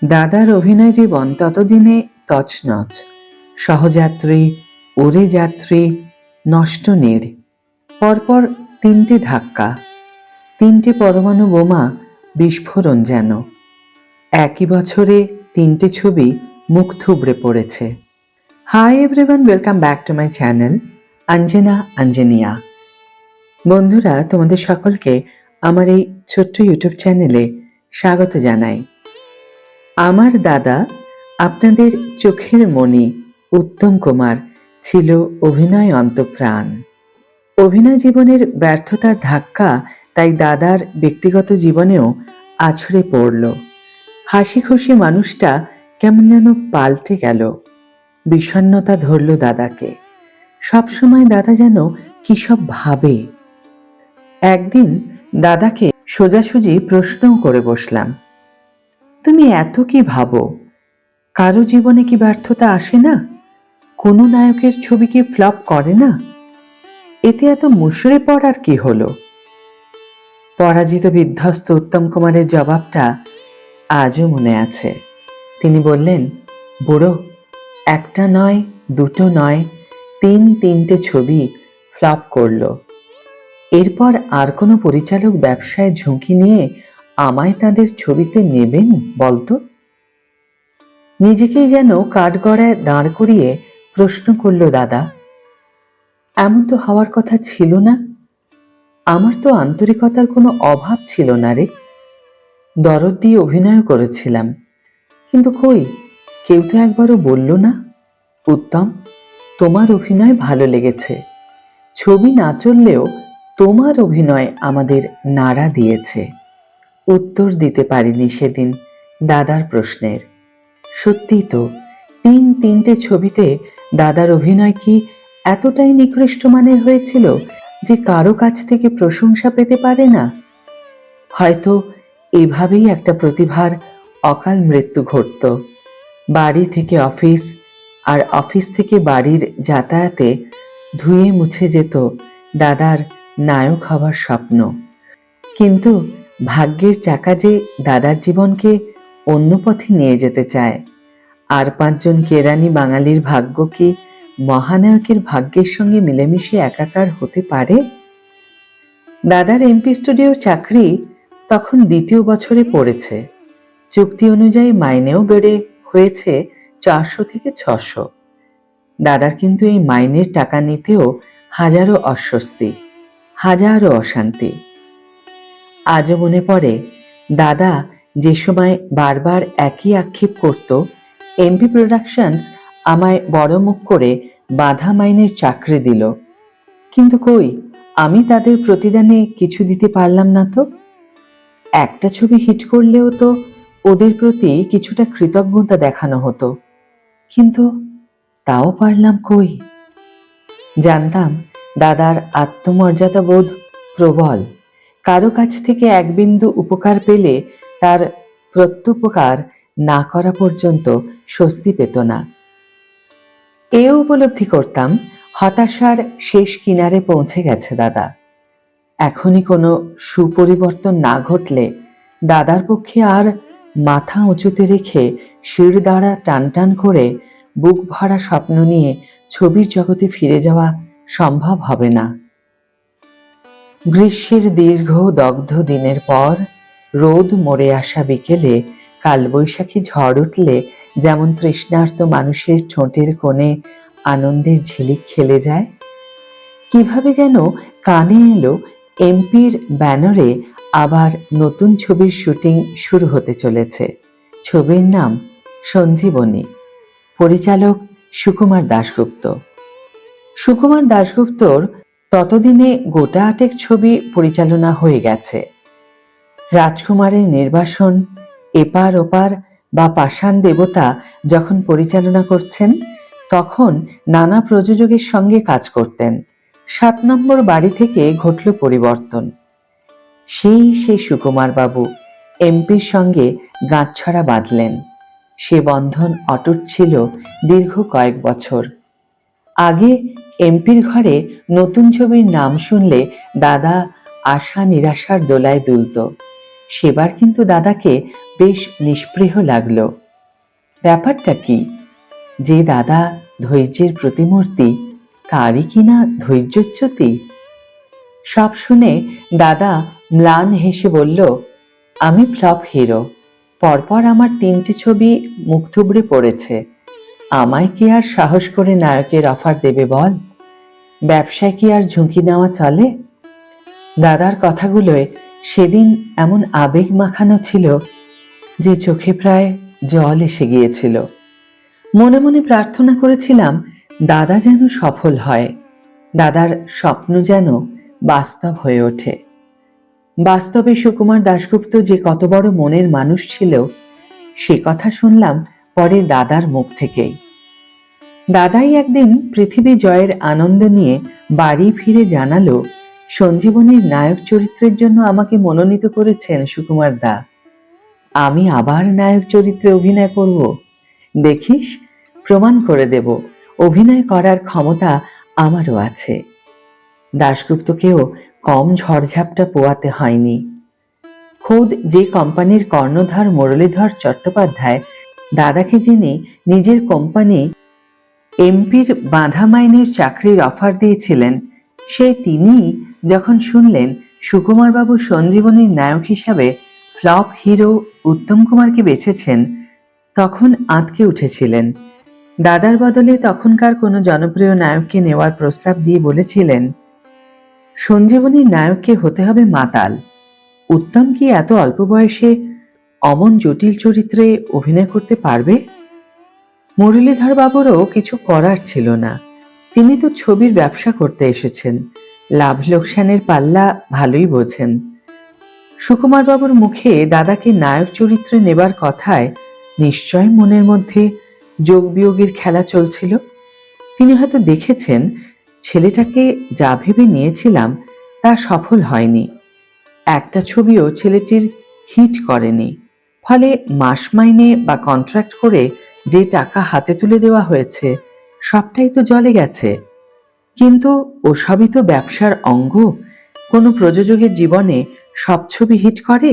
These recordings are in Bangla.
দাদার অভিনয় জীবন ততদিনে তছনছ। সহযাত্রী, ওরে যাত্রী, নষ্ট নীড়। পরপর 3টে ধাক্কা, 3টে পরমাণু বোমা বিস্ফোরণ যেন। একই বছরে 3টে ছবি মুখ থুবড়ে পড়েছে। Hi everyone, welcome back to my channel Anjana Anjania. বন্ধুরা, তোমাদের সকলকে আমার এই ছোট্ট ইউটিউব চ্যানেলে স্বাগত জানাই। আমার দাদা, আপনাদের চোখের মণি উত্তম কুমার, ছিল অভিনয় অন্তঃপ্রাণ। অভিনয় জীবনের ব্যর্থতার ধাক্কা তাই দাদার ব্যক্তিগত জীবনেও আছড়ে পড়ল। হাসি খুশি মানুষটা কেমন যেন পাল্টে গেল। বিষণ্ণতা ধরল দাদাকে। সবসময় দাদা যেন কি সব ভাবে। একদিন দাদাকে সোজাসুজি প্রশ্নও করে বসলাম, তুমি এত কি ভাবো? কারো জীবনে কি ব্যর্থতা আসে না? কোনো নায়কের ছবি কি ফ্লপ করে না? এতে এত মুষড়ে পড়ার কি হলো? পরাজিত বিধ্বস্ত উত্তম কুমারের জবাবটা আজও মনে আছে। তিনি বললেন, বুড়ো, একটা নয়, দুটো নয়, 3টে ছবি ফ্লপ করলো। এরপর আর কোনো পরিচালক ব্যবসায় ঝুঁকি নিয়ে আমায় তাদের ছবিতে নেবেন বলতো? নিজেকেই যেন কাঠগড়ায় দাঁড় করিয়ে প্রশ্ন করল দাদা। এমন তো হওয়ার কথা ছিল না। আমার তো আন্তরিকতার কোনো অভাব ছিল না রে। দরদ দিয়ে অভিনয় করেছিলাম, কিন্তু কই, কেউ তো একবারও বলল না, উত্তম, তোমার অভিনয় ভালো লেগেছে। ছবি না চললেও তোমার অভিনয় আমাদের নাড়া দিয়েছে। উত্তর দিতে পারিনি সেদিন দাদার প্রশ্নের। সত্যিই তো, 3টে ছবিতে দাদার অভিনয় কি এতটাই নিকৃষ্ট মানের হয়েছিল যে কারো কাছ থেকে প্রশংসা পেতে পারে না? হয়তো এভাবেই একটা প্রতিভার অকাল মৃত্যু ঘটত। বাড়ি থেকে অফিস আর অফিস থেকে বাড়ির যাতায়াতে ধুয়ে মুছে যেত দাদার নায়ক হওয়ার স্বপ্ন। কিন্তু ভাগ্যের চাকা যে দাদার জীবনকে অন্য পথে নিয়ে যেতে চায়। আর 5জন কেরানি বাঙালির ভাগ্য কি মহানায়কের ভাগ্যের সঙ্গে মিলেমিশে একাকার হতে পারে? দাদার এমপি স্টুডিওর চাকরি তখন 2য় বছরে পড়েছে। চুক্তি অনুযায়ী মাইনেও বেড়ে হয়েছে 400 থেকে 600। দাদার কিন্তু এই মাইনের টাকা নিতেও হাজারো অস্বস্তি, হাজারো অশান্তি। আজও মনে পড়ে দাদা যে সময় বারবার একই আক্ষেপ করত, এমপি প্রোডাকশনস আমায় বড় মুখ করে বাঁধা মাইনের চাকরি দিল। কিন্তু কই, আমি তাদের প্রতিদানে কিছু দিতে পারলাম না তো। একটা ছবি হিট করলেও তো ওদের প্রতি কিছুটা কৃতজ্ঞতা দেখানো হতো, কিন্তু তাও পারলাম কই। জানতাম দাদার আত্মমর্যাদা বোধ প্রবল। কারো কাছ থেকে এক বিন্দু উপকার পেলে তার প্রত্যুপকার না করা পর্যন্ত স্বস্তি পেত না। এও উপলব্ধি করতাম হতাশার শেষ কিনারে পৌঁছে গেছে দাদা। এখনই কোনো সুপরিবর্তন না ঘটলে দাদার পক্ষে আর মাথা উঁচুতে রেখে শির দ্বারা টান টান করে বুক ভরা স্বপ্ন নিয়ে ছবির জগতে ফিরে যাওয়া সম্ভব হবে না। গ্রীষ্মের দীর্ঘ দগ্ধ দিনের পর রোদ মরে আসা বিকেলে কালবৈশাখী ঝড় উঠলে যেমন তৃষ্ণার্ত মানুষের ঠোঁটের কোণে আনন্দের ঝিলিক খেলে যায়, কিভাবে যেন কানে এলো এমপির ব্যানারে আবার নতুন ছবির শুটিং শুরু হতে চলেছে। ছবির নাম সঞ্জীবনী, পরিচালক সুকুমার দাশগুপ্ত। সুকুমার দাশগুপ্তর ততদিনে গোটা 8 ছবি পরিচালনা হয়ে গেছে। রাজকুমারের নির্বাসন, এপার ওপার বা পাষাণ দেবতা যখন পরিচালনা করছেন, তখন নানা প্রযোজকের সঙ্গে কাজ করতেন। 7 নম্বর বাড়ি থেকে ঘটল পরিবর্তন। সেই সুকুমার বাবু এমপির সঙ্গে গাঁটছড়া বাঁধলেন। সে বন্ধন অটুট ছিল দীর্ঘ কয়েক বছর। আগে এমপির ঘরে নতুন ছবির নাম শুনলে দাদা আশা নিরাশার দোলায় দুলত। সেবার কিন্তু দাদাকে বেশ নিস্পৃহ লাগলো। ব্যাপারটা কি? যে দাদা ধৈর্যের প্রতিমূর্তি, তারই কিনা ধৈর্যচ্যুতি। সব শুনে দাদা ম্লান হেসে বলল, আমি ফ্লপ হিরো। পরপর আমার 3টে ছবি মুখ থুবড়ে পড়েছে। আমায় কি আর সাহস করে নায়কের অফার দেবে বল? ব্যবসায় কি আর ঝুঁকি নেওয়া চলে? দাদার কথাগুলোয় সেদিন এমন আবেগ মাখানো ছিল যে চোখে প্রায় জল এসে গিয়েছিল। মনে মনে প্রার্থনা করেছিলাম দাদা যেন সফল হয়, দাদার স্বপ্ন যেন বাস্তব হয়ে ওঠে। বাস্তবে সুকুমার দাশগুপ্ত যে কত বড় মনের মানুষ ছিল সে কথা শুনলাম পরে দাদার মুখ থেকেই। দাদাই একদিন পৃথিবী জয়ের আনন্দ নিয়ে বাড়ি ফিরে জানালো, সঞ্জীবনীর নায়ক চরিত্রের জন্য আমাকে মনোনীত করেছেন সুকুমার দা। আমি আবার নায়ক চরিত্রে অভিনয় করব। দেখিস, প্রমাণ করে দেব অভিনয় করার ক্ষমতা আমারও আছে। দাশগুপ্তকেও কম ঝড়ঝাপটা পোয়াতে হয়নি। খোদ যে কোম্পানির কর্ণধার মুরলীধর চট্টোপাধ্যায় দাদাকে যিনি নিজের কোম্পানি এমপির বাঁধা মাইনের চাকরির অফার দিয়েছিলেন, সেই তিনি যখন শুনলেন সুকুমারবাবু সঞ্জীবনীর নায়ক হিসাবে ফ্লপ হিরো উত্তম কুমারকে বেছেছেন, তখন আঁতকে উঠেছিলেন। দাদার বদলে তখনকার কোনো জনপ্রিয় নায়ককে নেওয়ার প্রস্তাব দিয়ে বলেছিলেন, সঞ্জীবনীর নায়ককে হতে হবে মাতাল। উত্তম কি এত অল্প বয়সে অমন জটিল চরিত্রে অভিনয় করতে পারবে? মুরলীধর বাবুরও কিছু করার ছিল না। তিনি তো ছবির ব্যবসা করতে এসেছেন, লাভ লোকসানের পাল্লা ভালোই বোঝেন। সুকুমার বাবুর মুখে দাদাকে নায়ক চরিত্রে নেবার কথায় নিশ্চয় মনের মধ্যে যোগ বিয়োগের খেলা চলছিল। তিনি হয়তো দেখেছেন ছেলেটাকে যা ভেবে নিয়েছিলাম তা সফল হয়নি। একটা ছবিও ছেলেটির হিট করেনি। ফলে মাস মাইনে বা কন্ট্রাক্ট করে যে টাকা হাতে তুলে দেওয়া হয়েছে সবটাই তো জলে গেছে। কিন্তু ওসবই তো ব্যবসার অঙ্গ। কোনো প্রযোজকের জীবনে সব ছবি হিট করে?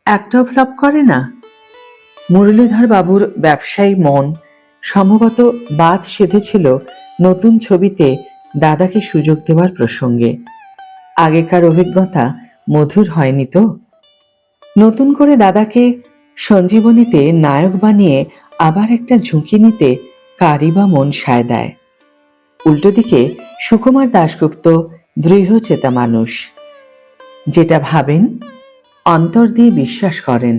একটাও ফ্লপ করে না। মুরলীধর বাবুর ব্যবসায়ী মন সম্ভবত বাদ সেধেছিল নতুন ছবিতে দাদাকে সুযোগ দেওয়ার প্রসঙ্গে। আগেকার অভিজ্ঞতা মধুর হয়নি তো। নতুন করে দাদাকে সঞ্জীবনীতে নায়ক বানিয়ে আবার একটা ঝুঁকি নিতে কারই বা মন সায় দেয়? উল্টো দিকে সুকুমার দাশগুপ্ত দৃঢ়চেতা মানুষ। যেটা ভাবেন অন্তর দিয়ে বিশ্বাস করেন,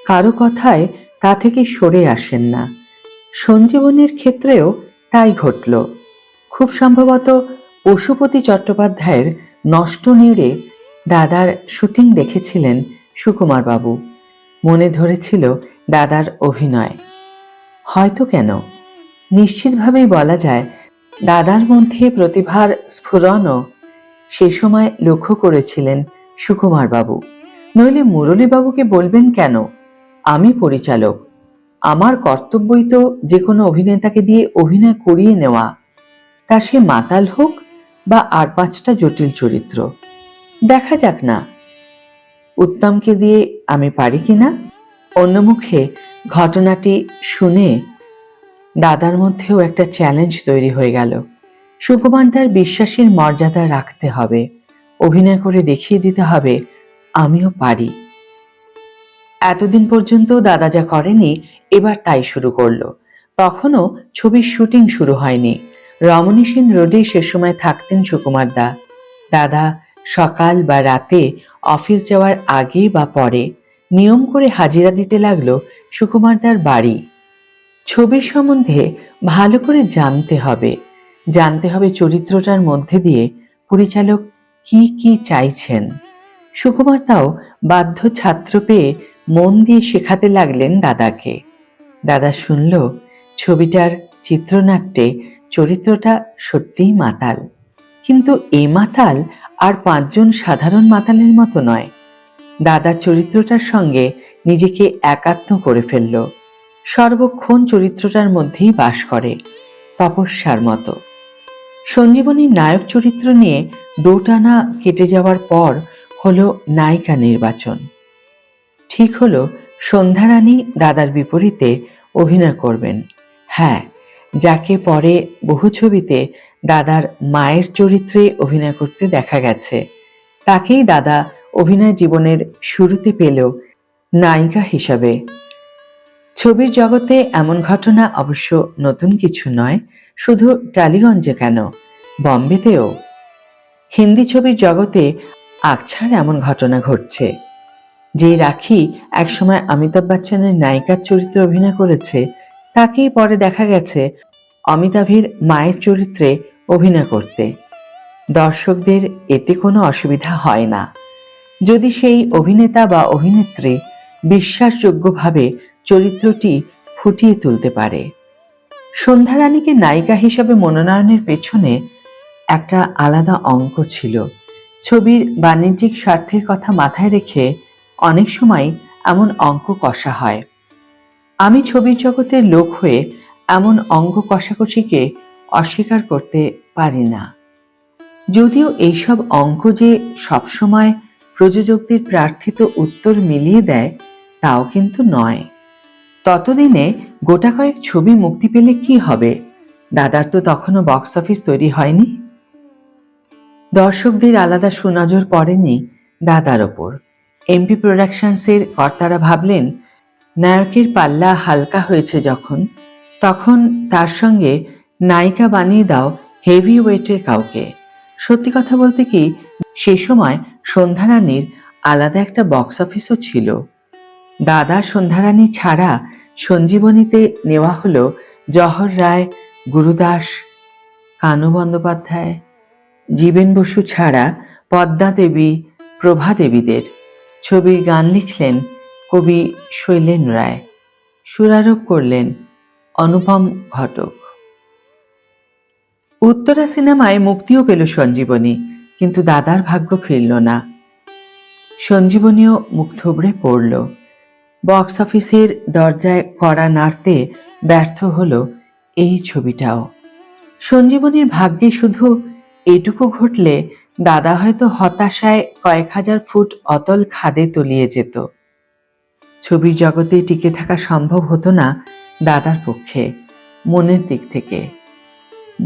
কারো কথায় তা থেকে সরে আসেন না। সঞ্জীবনীর ক্ষেত্রেও তাই ঘটল। খুব সম্ভবত পশুপতি চট্টোপাধ্যায়ের নষ্ট নীড়ে দাদার শুটিং দেখেছিলেন সুকুমার বাবু। মনে ধরেছিল দাদার অভিনয়। হয়তো কেন, নিশ্চিতভাবেই বলা যায় দাদার মধ্যে প্রতিভার স্ফুরণও সে সময় লক্ষ্য করেছিলেন সুকুমার বাবু। নইলে মুরলীবাবুকে বলবেন কেন, আমি পরিচালক, আমার কর্তব্যই তো যে কোনো অভিনেতাকে দিয়ে অভিনয় করিয়ে নেওয়া, তা সে মাতাল হোক বা আর 5টা জটিল চরিত্র। দেখা যাক না উত্তমকে দিয়ে আমি পারি কিনা। অন্যমুখে ঘটনাটি শুনে দাদার মধ্যেও একটা চ্যালেঞ্জ তৈরি হয়ে গেল। সুকুমারদার বিশ্বাসের মর্যাদা রাখতে হবে, অভিনয় করে দেখিয়ে দিতে হবে আমিও পারি। এতদিন পর্যন্ত দাদা যা করেনি এবার তাই শুরু করলো। তখনও ছবির শুটিং শুরু হয়নি। রমণী সেন রোডে সে সময় থাকতেন সুকুমার দা। দাদা সকাল বা রাতে অফিস যাওয়ার আগে বা পরে নিয়ম করে হাজিরা দিতে লাগলো সুকুমারদার বাড়ি। ছবির সম্বন্ধে ভালো করে জানতে হবে চরিত্রটার মধ্যে দিয়ে পরিচালক কি কি চাইছেন। সুকুমার দাও বাধ্য ছাত্র পেয়ে মন দিয়ে শেখাতে লাগলেন দাদাকে। দাদা শুনল ছবিটার চিত্রনাট্যে চরিত্রটা সত্যিই মাতাল, কিন্তু এ মাতাল আর 5জন সাধারণ মাতালের মতো নয়। দাদা চরিত্রটার সঙ্গে নিজেকে একাত্ম করে ফেলল, সর্বক্ষণ চরিত্রটার মধ্যেই বাস করে, তপস্যার মতো। সঞ্জীবনীর নায়ক চরিত্র নিয়ে দোটানা কেটে যাওয়ার পর হলো নায়িকা নির্বাচন। ঠিক হলো সন্ধ্যারানী দাদার বিপরীতে অভিনয় করবেন। হ্যাঁ, যাকে পরে বহু ছবিতে দাদার মায়ের চরিত্রে অভিনয় করতে দেখা গেছে, তাকেই দাদা অভিনয় জীবনের শুরুতে পেল নায়িকা হিসাবে। ছবির জগতে এমন ঘটনা অবশ্য নতুন কিছু নয়, শুধু টালিগঞ্জে কেন, বম্বেতেও। হিন্দি ছবির জগতে আকছার এমন ঘটনা ঘটছে। যে রাখি একসময় অমিতাভ বচ্চনের নায়িকার চরিত্রে অভিনয় করেছে, তাকেই পরে দেখা গেছে অমিতাভের মায়ের চরিত্রে অভিনয় করতে। দর্শকদের এতে কোনো অসুবিধা হয় না, যদি সেই অভিনেতা বা অভিনেত্রী বিশ্বাসযোগ্যভাবে চরিত্রটি ফুটিয়ে তুলতে পারে। সন্ধ্যারানীকে নায়িকা হিসাবে মনোনয়নের পেছনে একটা আলাদা অঙ্ক ছিল। ছবির বাণিজ্যিক স্বার্থের কথা মাথায় রেখে অনেক সময় এমন অঙ্ক কষা হয়। আমি ছবির জগতের লোক হয়ে এমন অঙ্ক কষাকষিকে অস্বীকার করতে পারি না। যদিও এইসব অঙ্ক যে সবসময় প্রযোজকদের প্রার্থিত উত্তর মিলিয়ে দেয়, তাও কিন্তু নয়। ততদিনে গোটা কয়েক ছবি মুক্তি পেলে কি হবে? দাদার তো তখনও বক্স অফিস তৈরি হয়নি। দর্শকদের আলাদা সুনজর পড়েনি দাদার ওপর। এমপি প্রোডাকশনসের কর্তারা ভাবলেন, নায়কের পাল্লা হালকা হয়েছে যখন, তখন তার সঙ্গে নায়িকা বানিয়ে দাও হেভি ওয়েটের কাউকে। সত্যি কথা বলতে কি, সে সময় সন্ধ্যারানীর আলাদা একটা বক্স অফিসও ছিল। দাদা সন্ধ্যারানী ছাড়া সঞ্জীবনীতে নেওয়া হলো জহর রায়, গুরুদাস, কানু বন্দ্যোপাধ্যায়, জীবেন বসু ছাড়া পদ্মা দেবী, প্রভা দেবীদের। ছবির গান লিখলেন কবি শৈলেন রায়, সুরারোপ করলেন অনুপম ঘটক। উত্তরা সিনেমায় মুক্তিও পেল সঞ্জীবনী, কিন্তু দাদার ভাগ্য ফিরল না। সঞ্জীবনীও মুখ থুবড়ে পড়ল। বক্স অফিসের দরজায় কড়া নাড়তে ব্যর্থ হলো এই ছবিটাও। সঞ্জীবনীর ভাগ্যে শুধু এটুকু ঘটলে দাদা হয়তো হতাশায় কয়েক হাজার ফুট অতল খাদে তলিয়ে যেত। ছবির জগতে টিকে থাকা সম্ভব হতো না দাদার পক্ষে, মনের দিক থেকে।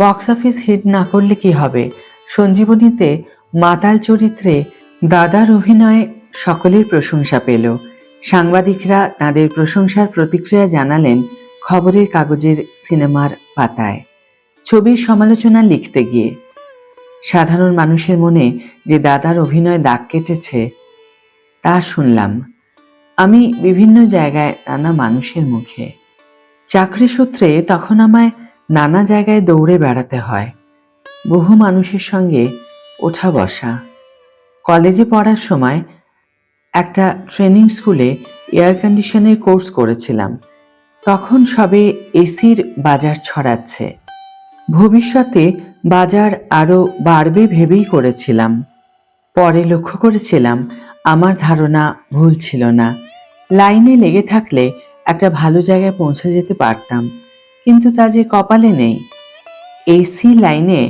বক্স অফিস হিট না করলে কি হবে? সঞ্জীবনীতে মাতাল চরিত্রে দাদার অভিনয়ে সকলের প্রশংসা পেল। সাংবাদিকরা তাদের প্রশংসার প্রতিক্রিয়া জানালেন খবরের কাগজের সিনেমার পাতায়, ছবির সমালোচনা লিখতে গিয়ে। সাধারণ মানুষের মনে যে দাদার অভিনয় দাগ কেটেছে, তা শুনলাম আমি বিভিন্ন জায়গায় নানা মানুষের মুখে। চাকরি সূত্রে তখন আমায় নানা জায়গায় দৌড়ে বেড়াতে হয়, বহু মানুষের সঙ্গে ওঠা বসা। কলেজে পড়ার সময় একটা ট্রেনিং স্কুলে এয়ার কন্ডিশনের কোর্স করেছিলাম। তখন সবে এসির বাজার ছড়াচ্ছে, ভবিষ্যতে বাজার আরো বাড়বে ভেবেই করেছিলাম। পরে লক্ষ্য করেছিলাম আমার ধারণা ভুল ছিল না। লাইনে লেগে থাকলে একটা ভালো জায়গায় পৌঁছে যেতে পারতাম, কিন্তু তা যে কপালে নেই। এসি লাইনে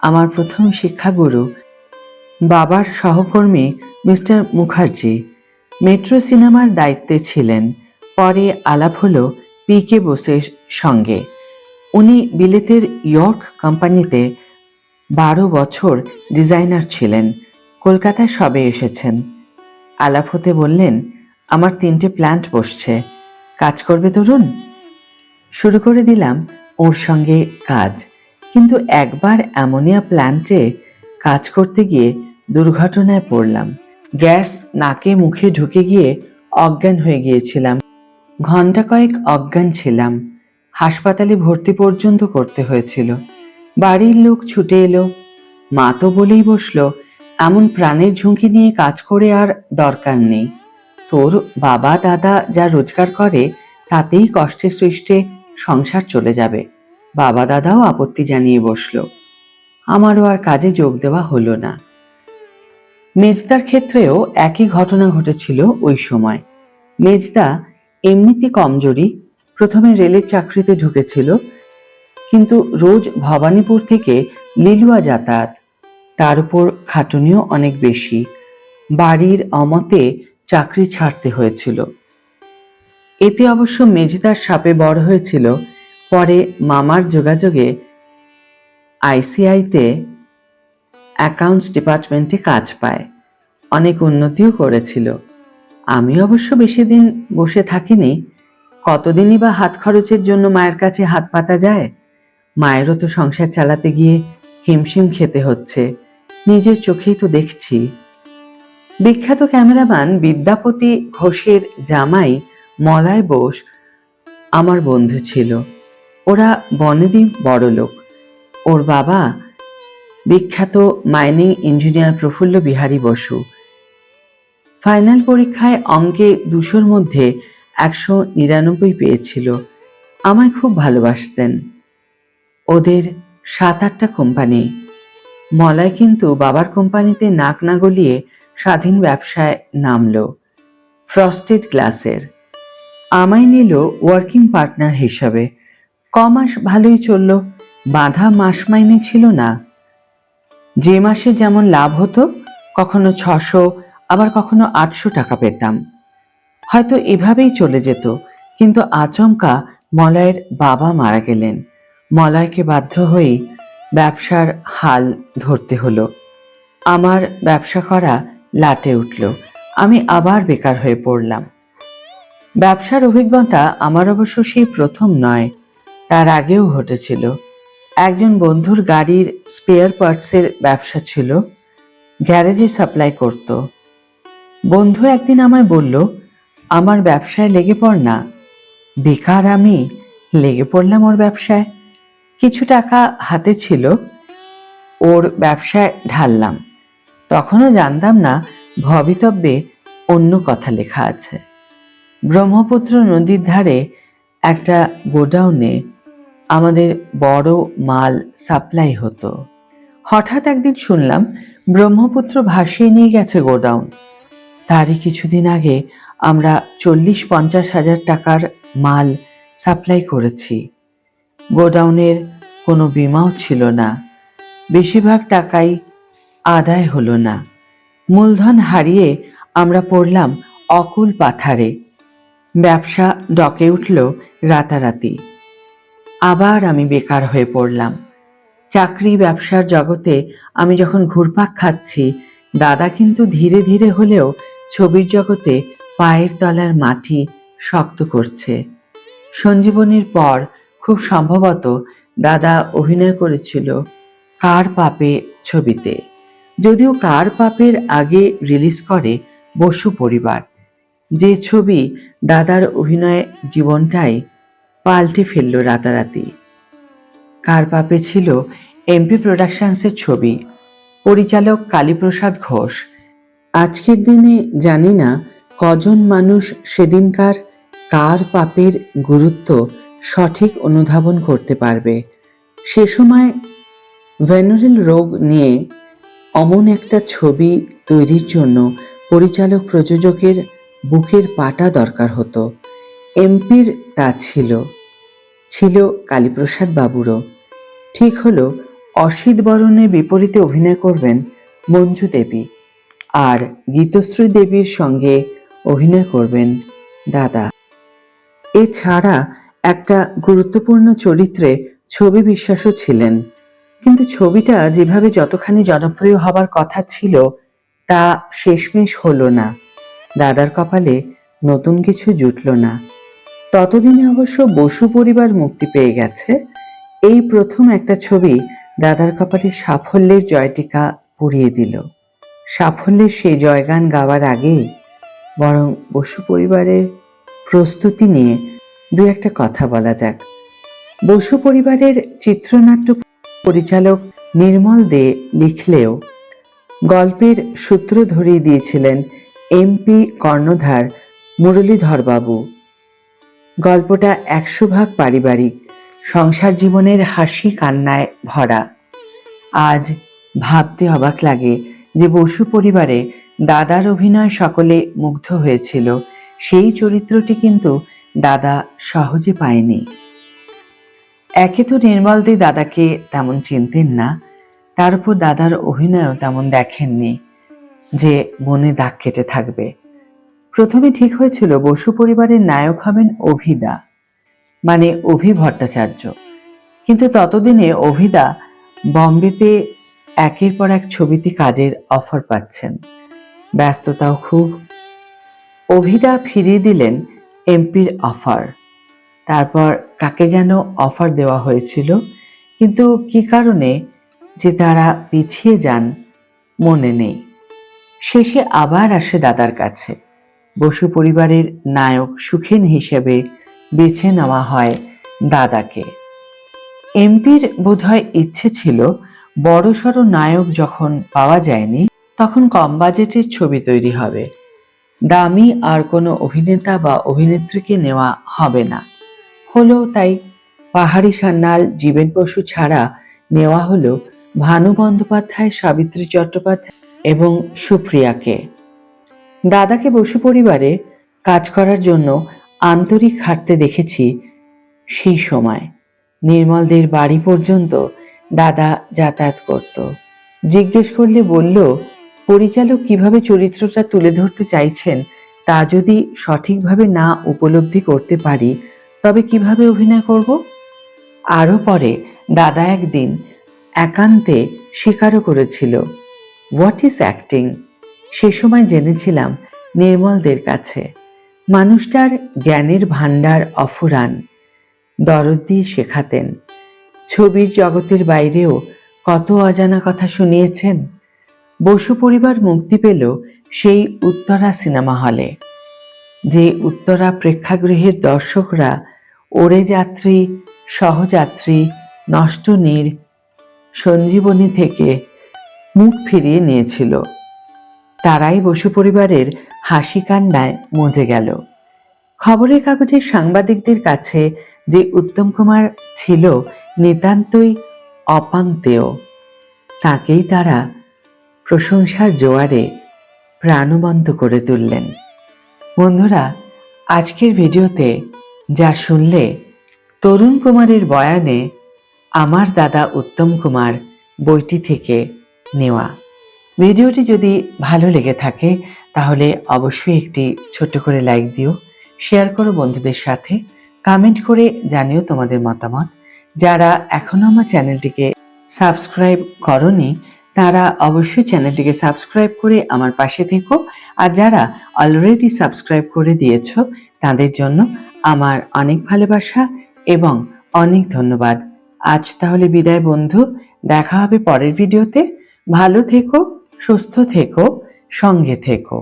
আমার প্রথম শিক্ষাগুরু বাবার সহকর্মী মিস্টার মুখার্জি মেট্রো সিনেমার দায়িত্বে ছিলেন। পরে আলাপ হলো পি.কে. বোসের সঙ্গে। উনি বিলেতের ইয়র্ক কোম্পানিতে 12 বছর ডিজাইনার ছিলেন, কলকাতায় সবে এসেছেন। আলাপ হতে বললেন, আমার 3টে প্ল্যান্ট বসছে, কাজ করবে তরুণ? শুরু করে দিলাম ওর সঙ্গে কাজ। কিন্তু একবার অ্যামোনিয়া প্ল্যান্টে কাজ করতে গিয়ে দুর্ঘটনায় পড়লাম। গ্যাস নাকে মুখে ঢুকে গিয়ে অজ্ঞান হয়ে গিয়েছিলাম। ঘন্টা কয়েক অজ্ঞান ছিলাম, হাসপাতালে ভর্তি পর্যন্ত করতে হয়েছিল। বাড়ির লোক ছুটে এলো, মা তো বলেই বসলো, এমন প্রাণের ঝুঁকি নিয়ে কাজ করে আর দরকার নেই। তোর বাবা দাদা যা রোজগার করে তাতেই কষ্টে সৃষ্টে সংসার চলে যাবে। বাবা দাদাও আপত্তি জানিয়ে বসলো। আমারও আর কাজে যোগ দেওয়া হলো না। মেজদার ক্ষেত্রেও একই ঘটনা ঘটেছিল ওই সময়। মেজদা এমনিতে কমজোরি, প্রথমে রেলের চাকরিতে ঢুকেছিল, কিন্তু রোজ ভবানীপুর থেকে লিলুয়া যাতায়াত, তার উপর খাটুনিও অনেক বেশি। বাড়ির অমতে চাকরি ছাড়তে হয়েছিল। এতে অবশ্য মেজদার সাপে বড় হয়েছিল। পরে মামার যোগাযোগে আইসিআইতে অ্যাকাউন্টস ডিপার্টমেন্টে কাজ পায়, অনেক উন্নতিও করেছিল। আমি অবশ্য বেশি দিন বসে থাকিনি। কতদিনই বা হাত খরচের জন্য মায়ের কাছে হাত পাতা যায়। মায়েরও তো সংসার চালাতে গিয়ে হিমশিম খেতে হচ্ছে, নিজের চোখেই তো দেখছি। বিখ্যাত ক্যামেরাম্যান বিদ্যাপতি ঘোষের জামাই মলয় বোস আমার বন্ধু ছিল। ওরা বনেদি বড়লোক। ওর বাবা বিখ্যাত মাইনিং ইঞ্জিনিয়ার প্রফুল্ল বিহারী বসু। ফাইনাল পরীক্ষায় অঙ্কে 200-র মধ্যে 199 পেয়েছিল। আমায় খুব ভালোবাসতেন। ওদের 7-8টা কোম্পানি। মলয় কিন্তু বাবার কোম্পানিতে নাক না গলিয়ে স্বাধীন ব্যবসায় নামলো, ফ্রস্টেড গ্লাসের। আমায় নিল ওয়ার্কিং পার্টনার হিসাবে। কমাস ভালোই চলল, বাঁধা মাস মাইনে ছিল না। যে মাসে যেমন লাভ হতো, কখনো 600 আবার কখনো 800 টাকা পেতাম। হয়তো এভাবেই চলে যেত, কিন্তু আচমকা মলয়ের বাবা মারা গেলেন। মলয়কে বাধ্য হয়েই ব্যবসার হাল ধরতে হলো। আমার ব্যবসা করা লাটে উঠল। আমি আবার বেকার হয়ে পড়লাম। ব্যবসার অভিজ্ঞতা আমার অবশ্য সেই প্রথম নয়, তার আগেও ঘটেছিল। একজন বন্ধুর গাড়ির স্পেয়ার পার্টসের ব্যবসা ছিল, গ্যারেজে সাপ্লাই করত। বন্ধু একদিন আমায় বলল, আমার ব্যবসায় লেগে পড় না। বেকার আমি লেগে পড়লাম ওর ব্যবসায়। কিছু টাকা হাতে ছিল, ওর ব্যবসায় ঢাললাম। তখনও জানতাম না ভবিতব্যে অন্য কথা লেখা আছে। ব্রহ্মপুত্র নদীর ধারে একটা গোডাউনে আমাদের বড় মাল সাপ্লাই হতো। হঠাৎ একদিন শুনলাম ব্রহ্মপুত্র ভাসিয়ে নিয়ে গেছে গোডাউন। তারই কিছুদিন আগে আমরা 40-50 হাজার টাকার মাল সাপ্লাই করেছি। গোডাউনের কোনো বীমাও ছিল না। বেশিরভাগ টাকাই আদায় হলো না। মূলধন হারিয়ে আমরা পড়লাম অকুল পাথারে। ব্যবসা ডকে উঠল রাতারাতি। আবার আমি বেকার হয়ে পড়লাম। চাকরি ব্যবসার জগতে আমি যখন ঘুরপাক খাচ্ছি, দাদা কিন্তু ধীরে ধীরে হলেও ছবির জগতে পায়ের তলার মাটি শক্ত করছে। সঞ্জীবনীর পর খুব সম্ভবত দাদা অভিনয় করেছিল কার পাপে ছবিতে, যদিও কার পাপের আগে রিলিজ করে বসু পরিবার, যে ছবি দাদার অভিনয় জীবনটাই পাল্টে ফেলল রাতারাতি। কার পাপে ছিল এমপি প্রোডাকশনসের ছবি, পরিচালক কালীপ্রসাদ ঘোষ। আজকের দিনে জানি না কজন মানুষ সেদিনকার কার পাপের গুরুত্ব সঠিক অনুধাবন করতে পারবে। সে সময় ভেনারেল রোগ নিয়ে অমন একটা ছবি তৈরির জন্য পরিচালক প্রযোজকের বুকের পাটা দরকার হতো। এমপির তা ছিল, ছিল কালীপ্রসাদ বাবুরও। ঠিক হলো অসিত বরণের বিপরীতে অভিনয় করবেন মঞ্জু দেবী, আর গীতশ্রী দেবীর সঙ্গে অভিনয় করবেন দাদা। এছাড়া একটা গুরুত্বপূর্ণ চরিত্রে ছবি বিশ্বাসও ছিলেন। কিন্তু ছবিটা যেভাবে যতখানি জনপ্রিয় হবার কথা ছিল তা শেষমেশ হলো না। দাদার কপালে নতুন কিছু জুটল না। ততদিনে অবশ্য বসু পরিবার মুক্তি পেয়ে গেছে। এই প্রথম একটা ছবি দাদার কপালে সাফল্যের জয়টিকা পরিয়ে দিল। সাফল্যের সেই জয়গান গাওয়ার আগে বরং বসু পরিবারের প্রস্তুতি নিয়ে দু একটা কথা বলা যাক। বসু পরিবারের চিত্রনাট্য পরিচালক নির্মল দে লিখলেও গল্পের সূত্র ধরিয়ে দিয়েছিলেন এমপি কর্ণধার মুরলীধরবাবু। গল্পটা 100% পারিবারিক, সংসার জীবনের হাসি কান্নায় ভরা। আজ ভাবতে অবাক লাগে যে বসু পরিবারে দাদার অভিনয় সকলে মুগ্ধ হয়েছিল, সেই চরিত্রটি কিন্তু দাদা সহজে পায়নি। একে তো নির্মল দে দাদাকে তেমন চিনতেন না, তার উপর দাদার অভিনয়ও তেমন দেখেননি যে মনে দাগ কেটে থাকবে। প্রথমে ঠিক হয়েছিল বসু পরিবারের নায়ক হবেন অভিদা, মানে অভি ভট্টাচার্য। কিন্তু ততদিনে অভিদা বম্বেতে একের পর এক ছবিতে কাজের অফার পাচ্ছেন, ব্যস্ততাও খুব। অভিদা ফিরিয়ে দিলেন এমপির অফার। তারপর কাকে যেন অফার দেওয়া হয়েছিল, কিন্তু কি কারণে যে তারা পিছিয়ে যান মনে নেই। শেষে আবার আসে দাদার কাছে। বসু পরিবারের নায়ক সুখেন হিসেবে বেছে নেওয়া হয় দাদাকে। এমপির বোধহয় ইচ্ছে ছিল বড়সড় নায়ক যখন পাওয়া যায়নি, তখন কম বাজেটের ছবি তৈরি হবে, দামি আর কোনো অভিনেতা বা অভিনেত্রীকে নেওয়া হবে না। হলো তাই। পাহাড়ি সান্যাল, জীবেন বসু ছাড়া নেওয়া হলো ভানু বন্দ্যোপাধ্যায়, সাবিত্রী চট্টোপাধ্যায় এবং সুপ্রিয়াকে। দাদাকে বসু পরিবারে কাজ করার জন্য আন্তরিক খাটতে দেখেছি সেই সময়। নির্মলদের বাড়ি পর্যন্ত দাদা যাতায়াত করত। জিজ্ঞেস করলে বলল, পরিচালক কিভাবে চরিত্রটা তুলে ধরতে চাইছেন তা যদি সঠিকভাবে না উপলব্ধি করতে পারি তবে কিভাবে অভিনয় করব। আরও পরে দাদা একদিন একান্তে স্বীকারও করেছিল, হোয়াট ইজ অ্যাক্টিং। সে সময় জেনেছিলাম নির্মলদের কাছে। মানুষটার জ্ঞানের ভাণ্ডার অফুরান, দরদ দিয়ে শেখাতেন। ছবির জগতের বাইরেও কত অজানা কথা শুনিয়েছেন। বসু পরিবার মুক্তি পেল সেই উত্তরা সিনেমা হলে, যে উত্তরা প্রেক্ষাগৃহের দর্শকরা ওরে যাত্রী, সহযাত্রী, নষ্ট নীর, সঞ্জীবনী থেকে মুখ ফিরিয়ে নিয়েছিল। তারাই বসু পরিবারের হাসি কান্নায় মজে গেল। খবরের কাগজের সাংবাদিকদের কাছে যে উত্তম কুমার ছিল নিতান্তই অপান্তেয়, তাকেই তারা প্রশংসার জোয়ারে প্রাণবন্ত করে তুললেন। বন্ধুরা, আজকের ভিডিওতে যা শুনলে তরুণ কুমারের বয়ানে আমার দাদা উত্তম কুমার বইটি থেকে নেওয়া। ভিডিওটি যদি ভালো লেগে থাকে তাহলে অবশ্যই একটি ছোট্ট করে লাইক দিও, শেয়ার করো বন্ধুদের সাথে, কমেন্ট করে জানিও তোমাদের মতামত। যারা এখনো আমার চ্যানেলটিকে সাবস্ক্রাইব করনি তারা অবশ্যই চ্যানেলটিকে সাবস্ক্রাইব করে আমার পাশে থেকো, আর যারা অলরেডি সাবস্ক্রাইব করে দিয়েছ তাদের জন্য আমার অনেক ভালোবাসা এবং অনেক ধন্যবাদ। আজ তাহলে বিদায় বন্ধু, দেখা হবে পরের ভিডিওতে। ভালো থেকো, সুস্থ থেকো, সঙ্গে থেকো।